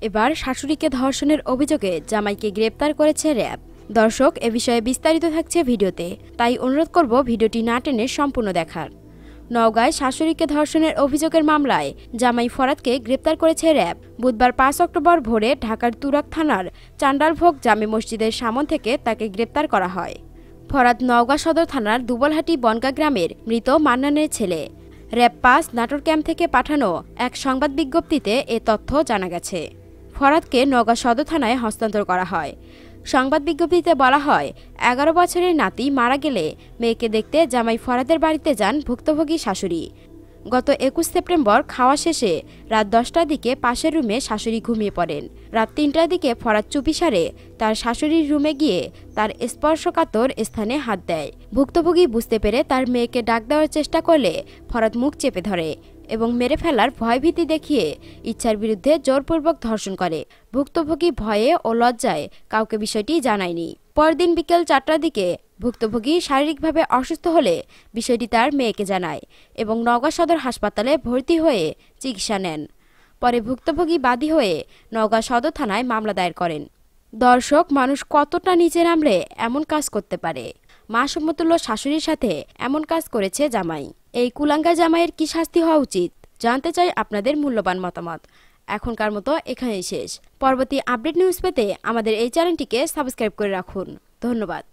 এবার শাশুড়িকে ধর্ষণের অভিযোগে জামাইকে গ্রেপ্তার করেছে র‍্যাব। দর্শক, এ বিষয়ে বিস্তারিত থাকছে ভিডিওতে, তাই অনুরোধ করব ভিডিওটি না টেনে সম্পূর্ণ দেখার। নওগাঁয় শাশুড়িকে ধর্ষণের অভিযোগের মামলায় জামাই ফরাদকে গ্রেপ্তার করেছে র‍্যাব। বুধবার ৫ অক্টোবর ভোরে ঢাকার তুরাগ থানার চান্ডালভোগ জামে মসজিদের সামনে থেকে তাকে গ্রেপ্তার করা হয়। ফরাদ নওগাঁ সদর থানার দুবলহাটি বনগা গ্রামের মৃত মান্নানের ছেলে। র‍্যাব ৫ নাটোর ক্যাম্প থেকে পাঠানো এক সংবাদ বিজ্ঞপ্তিতে এ তথ্য জানা গেছে। ফরাদকে নওগাঁ সদর থানায় হস্তান্তর করা হয়। সংবাদ বিজ্ঞপ্তিতে বলা হয়, ১১ বছরের নাতি মারা গেলে মেয়েকে দেখতে জামাই ফরাদের বাড়িতে যান ভুক্তভোগী শাশুড়ি। গত ২১ সেপ্টেম্বর খাওয়া শেষে রাত ১০টার দিকে পাশের রুমে শাশুড়ি ঘুমিয়ে পড়েন। রাত ৩টার দিকে ফরাদ চুপিসারে তার শাশুড়ির রুমে গিয়ে তার স্পর্শকাতর স্থানে হাত দেয়। ভুক্তভোগী বুঝতে পেরে তার মেয়েকে ডাক দেওয়ার চেষ্টা করলে ফরাদ মুখ চেপে ধরে এবং মেরে ফেলার ভয়ভীতি দেখিয়ে ইচ্ছার বিরুদ্ধে জোরপূর্বক ধর্ষণ করে। ভুক্তভোগী ভয়ে ও লজ্জায় কাউকে বিষয়টি জানায়নি। পরদিন বিকেল ৪টার দিকে ভুক্তভোগী শারীরিকভাবে অসুস্থ হলে বিষয়টি তার মেয়েকে জানায় এবং নওগাঁ সদর হাসপাতালে ভর্তি হয়ে চিকিৎসা নেন। পরে ভুক্তভোগী বাদী হয়ে নওগাঁ সদর থানায় মামলা দায়ের করেন। দর্শক, মানুষ কতটা নিচে নামলে এমন কাজ করতে পারে? মা সমতুল্য শাশুড়ির সাথে এমন কাজ করেছে জামাই। এই কুলাঙ্গা জামাইয়ের কি শাস্তি হওয়া উচিত? জানতে চাই আপনাদের মূল্যবান মতামত। এখনকার মতো এখানেই শেষ। পরবর্তী আপডেট নিউজ পেতে আমাদের এই চ্যানেলটিকে সাবস্ক্রাইব করে রাখুন। ধন্যবাদ।